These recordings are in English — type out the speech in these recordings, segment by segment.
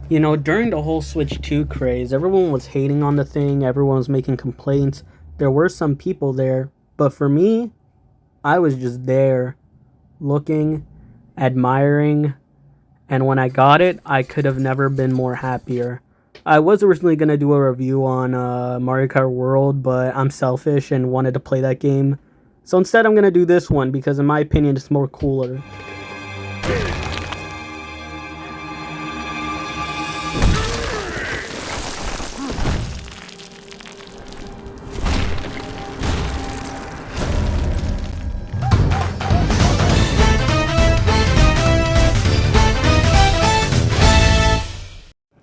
You know, during the whole Switch 2 craze, everyone was hating on the thing, everyone was making complaints. There were some people there, but for me, I was just there, looking, admiring, and when I got it, I could have never been more happier. I was originally going to do a review on Mario Kart World, but I'm selfish and wanted to play that game. So instead, I'm going to do this one because, in my opinion, it's more cooler.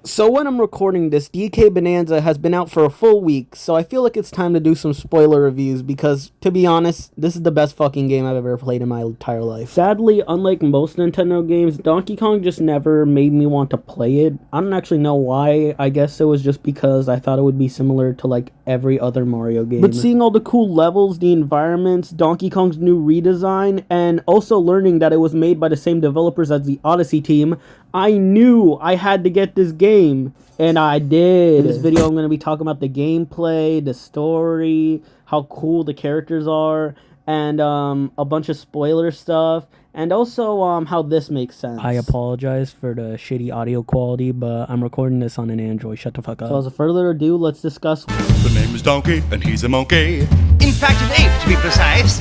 So when I'm recording this, DK Bonanza has been out for a full week, so I feel like it's time to do some spoiler reviews because, to be honest, this is the best fucking game I've ever played in my entire life. Sadly, unlike most Nintendo games, Donkey Kong just never made me want to play it. I don't actually know why. I guess it was just because I thought it would be similar to like every other Mario game. But seeing all the cool levels, the environments, Donkey Kong's new redesign, and also learning that it was made by the same developers as the Odyssey team, I knew I had to get this game, and I did. In this video, I'm going to be talking about the gameplay, the story, how cool the characters are, and a bunch of spoiler stuff, and also how this makes sense. I apologize for the shitty audio quality, but I'm recording this on an Android. Shut the fuck up. So without further ado, let's discuss. The name is Donkey, and he's a monkey. In fact, an ape, to be precise.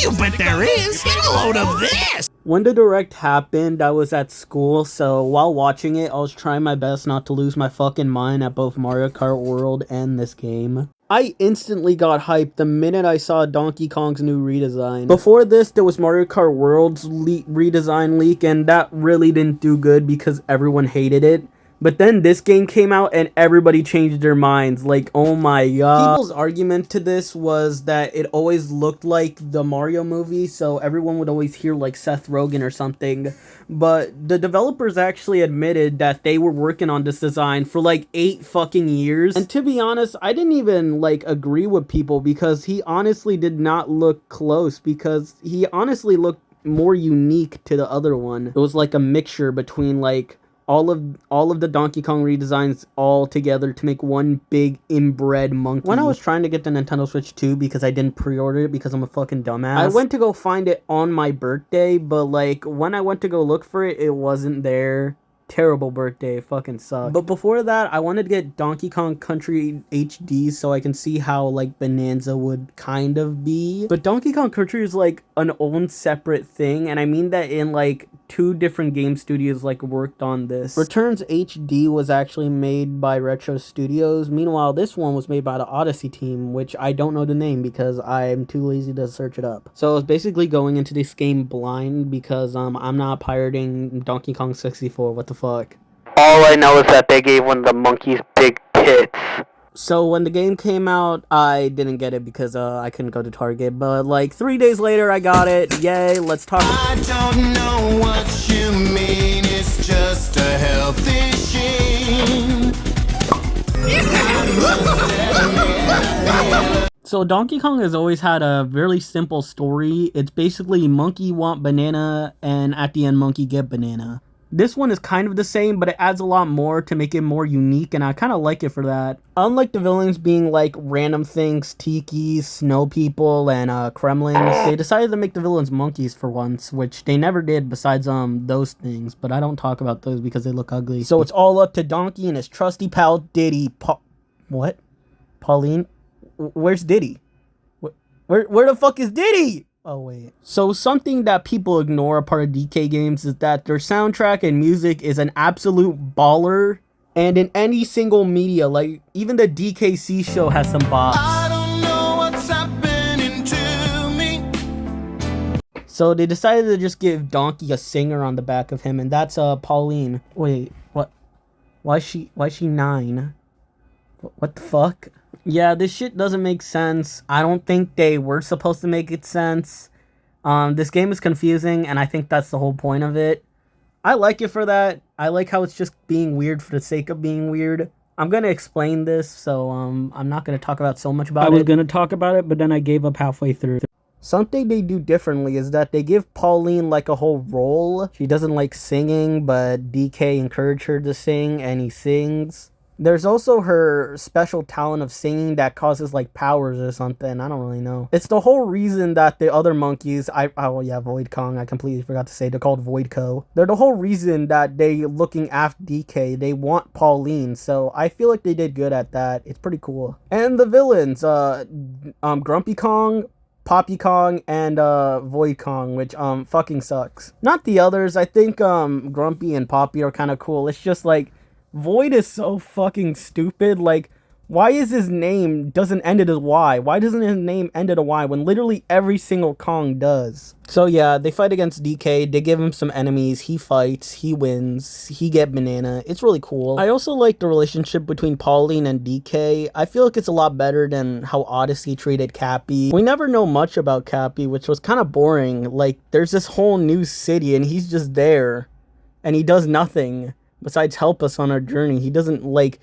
You bet there is. Get a load of this. When the direct happened, I was at school, so while watching it, I was trying my best not to lose my fucking mind at both Mario Kart World and this game. I instantly got hyped the minute I saw Donkey Kong's new redesign. Before this, there was Mario Kart World's redesign leak, and that really didn't do good because everyone hated it. But then this game came out and everybody changed their minds. Like, oh my god. People's argument to this was that it always looked like the Mario movie, so everyone would always hear like Seth Rogen or something. But the developers actually admitted that they were working on this design for like 8 fucking years. And to be honest, I didn't even like agree with people because he honestly did not look close, because he honestly looked more unique to the other one. It was like a mixture between like all of the Donkey Kong redesigns all together to make one big inbred monkey. When I was trying to get the Nintendo Switch 2 because I didn't pre-order it because I'm a fucking dumbass, I went to go find it on my birthday, but like when I went to go look for it, it wasn't there. Terrible birthday, fucking sucked. But before that, I wanted to get Donkey Kong Country HD so I can see how like Bonanza would kind of be. But Donkey Kong Country is like an own separate thing, and I mean that in like 2 different game studios like worked on this. Returns HD was actually made by Retro Studios. Meanwhile, this one was made by the Odyssey team, which I don't know the name because I'm too lazy to search it up. So I was basically going into this game blind because I'm not pirating Donkey Kong 64. What the fuck? All I know is that they gave one of the monkeys big tits. So when the game came out, I didn't get it because I couldn't go to Target. But like 3 days later, I got it. Yay, let's talk. I don't know what you mean, it's just a healthy sheen. So Donkey Kong has always had a really simple story. It's basically monkey want banana, and at the end, monkey get banana. This one is kind of the same, but it adds a lot more to make it more unique, and I kind of like it for that. Unlike the villains being like random things, tikis, snow people, and kremlings, they decided to make the villains monkeys for once, which they never did besides those things, but I don't talk about those because they look ugly. So it's all up to Donkey and his trusty pal Diddy. What? Pauline? Where's Diddy? Where the fuck is Diddy? Oh, wait. So something that people ignore a part of DK games is that their soundtrack and music is an absolute baller. And in any single media, like even the DKC show has some bops. I don't know what's happening to me. So they decided to just give Donkey a singer on the back of him, and that's Pauline. Wait, what? Why is she 9? What the fuck? Yeah, this shit doesn't make sense. I don't think they were supposed to make it sense. This game is confusing, and I think that's the whole point of it. I like it for that. I like how it's just being weird for the sake of being weird. I'm going to explain this, so I'm not going to talk about so much about it. I was going to talk about it, but then I gave up halfway through. Something they do differently is that they give Pauline like a whole role. She doesn't like singing, but DK encouraged her to sing and he sings. There's also her special talent of singing that causes like powers or something. I don't really know. It's the whole reason that the other monkeys, Void Kong, I completely forgot to say, they're called Voidco. They're the whole reason that they looking after DK. They want Pauline, so I feel like they did good at that. It's pretty cool. And the villains, Grumpy Kong, Poppy Kong, and Void Kong, which fucking sucks. Not the others. I think Grumpy and Poppy are kind of cool. It's just like Void is so fucking stupid. Like, why is his name doesn't end at a Y? Why doesn't his name end at a Y when literally every single Kong does? So yeah, they fight against DK. They give him some enemies. He fights. He wins. He get banana. It's really cool. I also like the relationship between Pauline and DK. I feel like it's a lot better than how Odyssey treated Cappy. We never know much about Cappy, which was kind of boring. Like, there's this whole new city and he's just there. And he does nothing besides help us on our journey. He doesn't, like,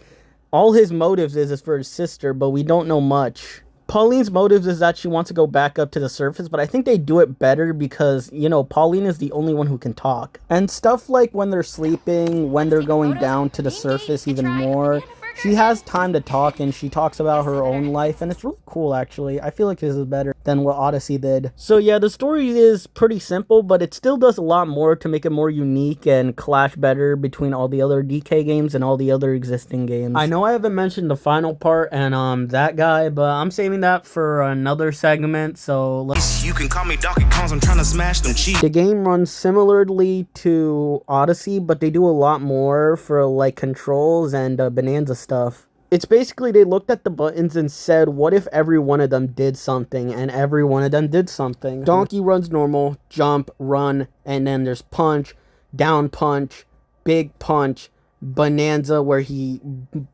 all his motives is for his sister, but we don't know much. Pauline's motives is that she wants to go back up to the surface, but I think they do it better because, you know, Pauline is the only one who can talk. And stuff like when they're sleeping, when they're going down to the surface even more, she has time to talk and she talks about her own life, and it's really cool actually. I feel like this is better than what Odyssey did. So yeah, the story is pretty simple, but it still does a lot more to make it more unique and clash better between all the other DK games and all the other existing games. I know I haven't mentioned the final part and that guy, but I'm saving that for another segment, so let's... You can call me Donkey Kong, I'm trying to smash them cheeks. The game runs similarly to Odyssey, but they do a lot more for like controls and Bonanza stuff. It's basically they looked at the buttons and said, what if every one of them did something? And every one of them did something. Donkey runs normal, jump, run, and then there's punch, down punch, big punch, Bonanza where he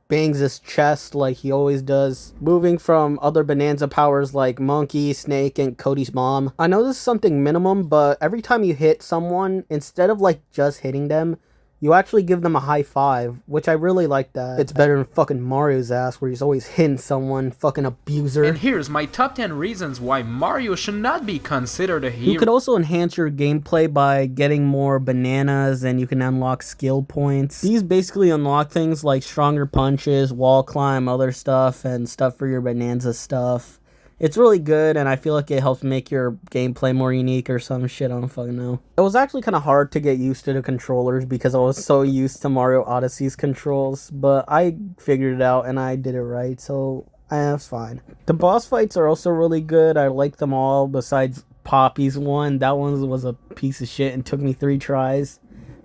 bangs his chest like he always does. Moving from other Bonanza powers like Monkey, Snake, and Cody's mom. I know this is something minimum, but every time you hit someone, instead of like just hitting them, you actually give them a high five, which I really like that. It's better than fucking Mario's ass, where he's always hitting someone, fucking abuser. And here's my top 10 reasons why Mario should not be considered a hero. You could also enhance your gameplay by getting more bananas, and you can unlock skill points. These basically unlock things like stronger punches, wall climb, other stuff, and stuff for your Bonanza stuff. It's really good, and I feel like it helps make your gameplay more unique or some shit, I don't fucking know. It was actually kind of hard to get used to the controllers because I was so used to Mario Odyssey's controls, but I figured it out and I did it right, so it's fine. The boss fights are also really good. I like them all besides Poppy's one. That one was a piece of shit and took me 3 tries,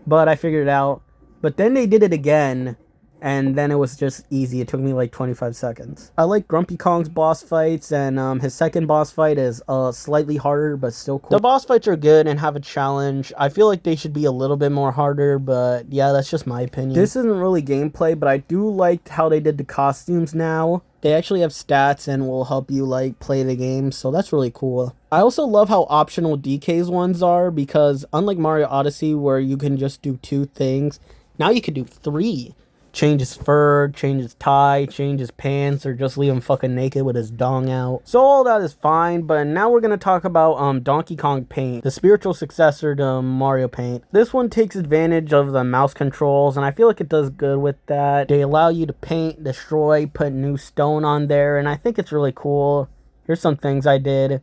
but I figured it out. But then they did it again, and then it was just easy. It took me like 25 seconds. I like Grumpy Kong's boss fights, and his second boss fight is slightly harder, but still cool. The boss fights are good and have a challenge. I feel like they should be a little bit more harder, but yeah, that's just my opinion. This isn't really gameplay, but I do like how they did the costumes now. They actually have stats and will help you like play the game, so that's really cool. I also love how optional DK's ones are, because unlike Mario Odyssey where you can just do 2 things, now you can do 3. Change his fur, change his tie, change his pants, or just leave him fucking naked with his dong out. So all that is fine, but now we're going to talk about Donkey Kong Paint, the spiritual successor to Mario Paint. This one takes advantage of the mouse controls, and I feel like it does good with that. They allow you to paint, destroy, put new stone on there, and I think it's really cool. Here's some things I did.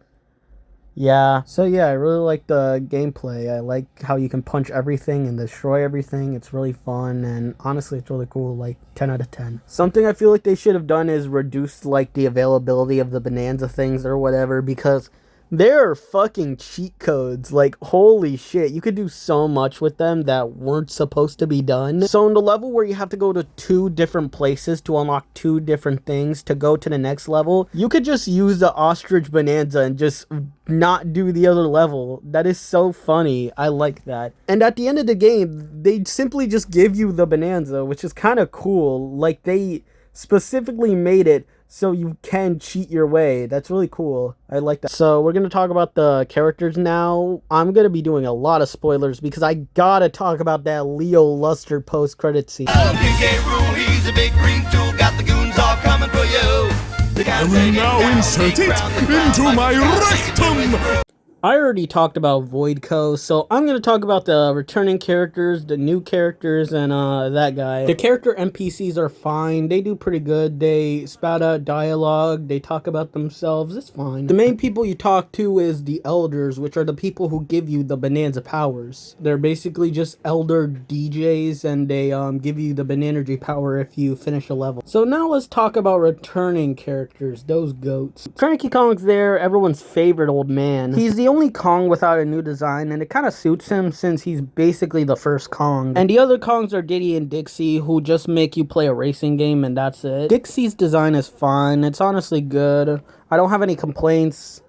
Yeah, so yeah, I really like the gameplay. I like how you can punch everything and destroy everything. It's really fun, and honestly, it's really cool, like 10 out of 10. Something I feel like they should have done is reduce like the availability of the Bonanza things or whatever, because there are fucking cheat codes. Like, holy shit, you could do so much with them that weren't supposed to be done. So in the level where you have to go to 2 different places to unlock 2 different things to go to the next level, you could just use the ostrich Bonanza and just not do the other level. That is so funny. I like that. And at the end of the game, they simply just give you the Bonanza, which is kind of cool. Like, they specifically made it so you can cheat your way. That's really cool. I like that. So we're going to talk about the characters now. I'm going to be doing a lot of spoilers because I gotta talk about that Leo Luster post-credit scene. DK Rule, he's a big green tool, got the goons all coming for you. I will now insert it into my rectum! I already talked about Voidco, so I'm going to talk about the returning characters, the new characters, and that guy. The character NPCs are fine. They do pretty good. They spout out dialogue. They talk about themselves. It's fine. The main people you talk to is the elders, which are the people who give you the Bonanza powers. They're basically just elder DJs, and they give you the Banana power if you finish a level. So now let's talk about returning characters, those goats. Cranky Kong's there, everyone's favorite old man. He's the only Kong without a new design, and it kind of suits him since he's basically the first Kong. And the other Kongs are Diddy and Dixie, who just make you play a racing game and that's it. Dixie's design is fine. It's honestly good. I don't have any complaints.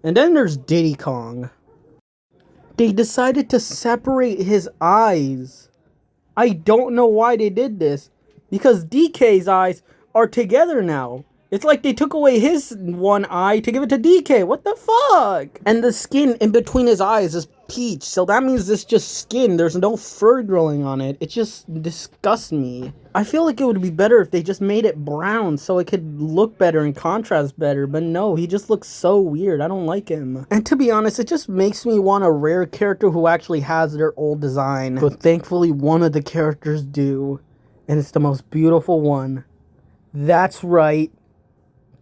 And then there's Diddy Kong. They decided to separate his eyes. I don't know why they did this, because DK's eyes are together now. It's like they took away his one eye to give it to DK. What the fuck? And the skin in between his eyes is peach. So that means it's just skin. There's no fur growing on it. It just disgusts me. I feel like it would be better if they just made it brown so it could look better and contrast better. But no, he just looks so weird. I don't like him. And to be honest, it just makes me want a rare character who actually has their old design. But thankfully, one of the characters do. And it's the most beautiful one. That's right.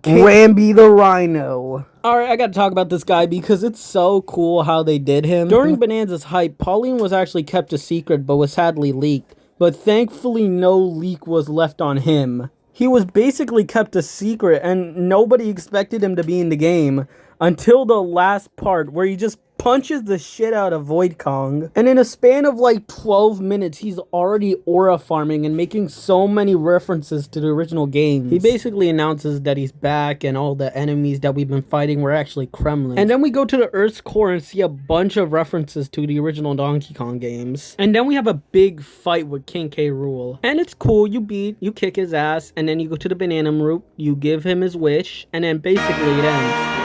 Rambi the Rhino. Alright, I gotta talk about this guy because it's so cool how they did him. During Bonanza's hype, Pauline was actually kept a secret but was sadly leaked. But thankfully no leak was left on him. He was basically kept a secret and nobody expected him to be in the game until the last part where he just punches the shit out of Void Kong. And in a span of like 12 minutes, he's already aura farming and making so many references to the original games. He basically announces that he's back and all the enemies that we've been fighting were actually Kremlin. And then we go to the Earth's core and see a bunch of references to the original Donkey Kong games. And then we have a big fight with King K. Rool. And it's cool, you kick his ass, and then you go to the banana route, you give him his wish, and then basically it ends.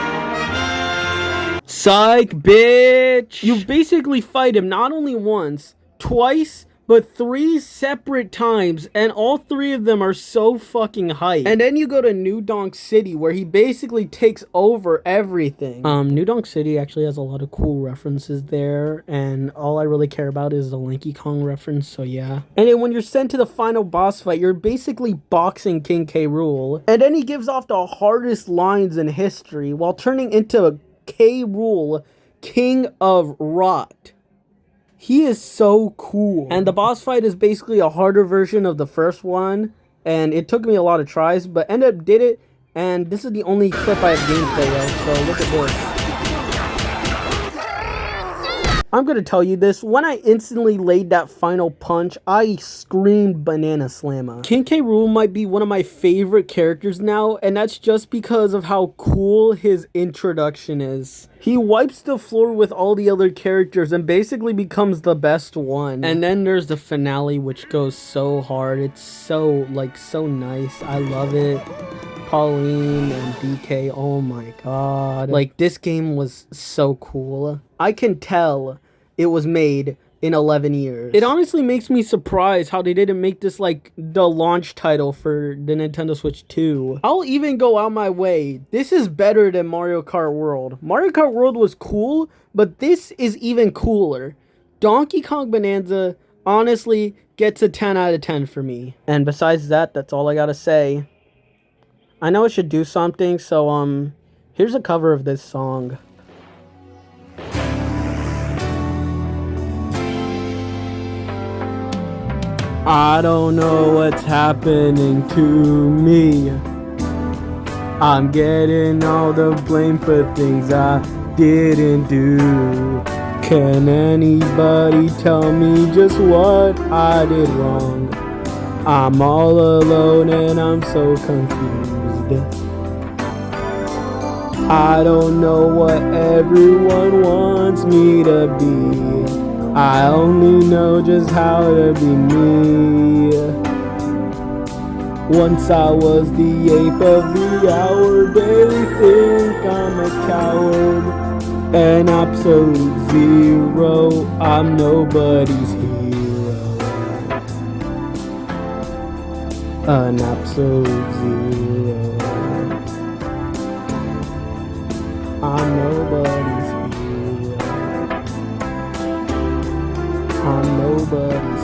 Psych, bitch! You basically fight him not only once, twice, but 3 separate times, and all 3 of them are so fucking hype. And then you go to New Donk City, where he basically takes over everything. New Donk City actually has a lot of cool references there, and all I really care about is the Lanky Kong reference, so yeah. And then when you're sent to the final boss fight, you're basically boxing King K. Rool. And then he gives off the hardest lines in history, while turning into K. Rool, King of Rot. He is so cool. And the boss fight is basically a harder version of the first one. And it took me a lot of tries, but ended up did it. And this is the only clip I have gameplay of, so look at this. I'm gonna tell you this, when I instantly laid that final punch, I screamed Banana Slamma. King K. Rool might be one of my favorite characters now, and that's just because of how cool his introduction is. He wipes the floor with all the other characters and basically becomes the best one. And then there's the finale, which goes so hard. It's so nice. I love it. Pauline and DK, oh my god. Like, this game was so cool. I can tell it was made in 11 years. It honestly makes me surprised how they didn't make this like the launch title for the Nintendo Switch 2. I'll even go out my way. This is better than Mario Kart World. Mario Kart World was cool, but this is even cooler. Donkey Kong Bonanza honestly gets a 10 out of 10 for me. And besides that, that's all I gotta say. I know I should do something, so here's a cover of this song. I don't know what's happening to me. I'm getting all the blame for things I didn't do. Can anybody tell me just what I did wrong? I'm all alone and I'm so confused. I don't know what everyone wants me to be. I only know just how to be me. Once I was the ape of the hour, they think I'm a coward. An absolute zero, I'm nobody's hero. An absolute zero. I'm nobody's hero. I'm nobody's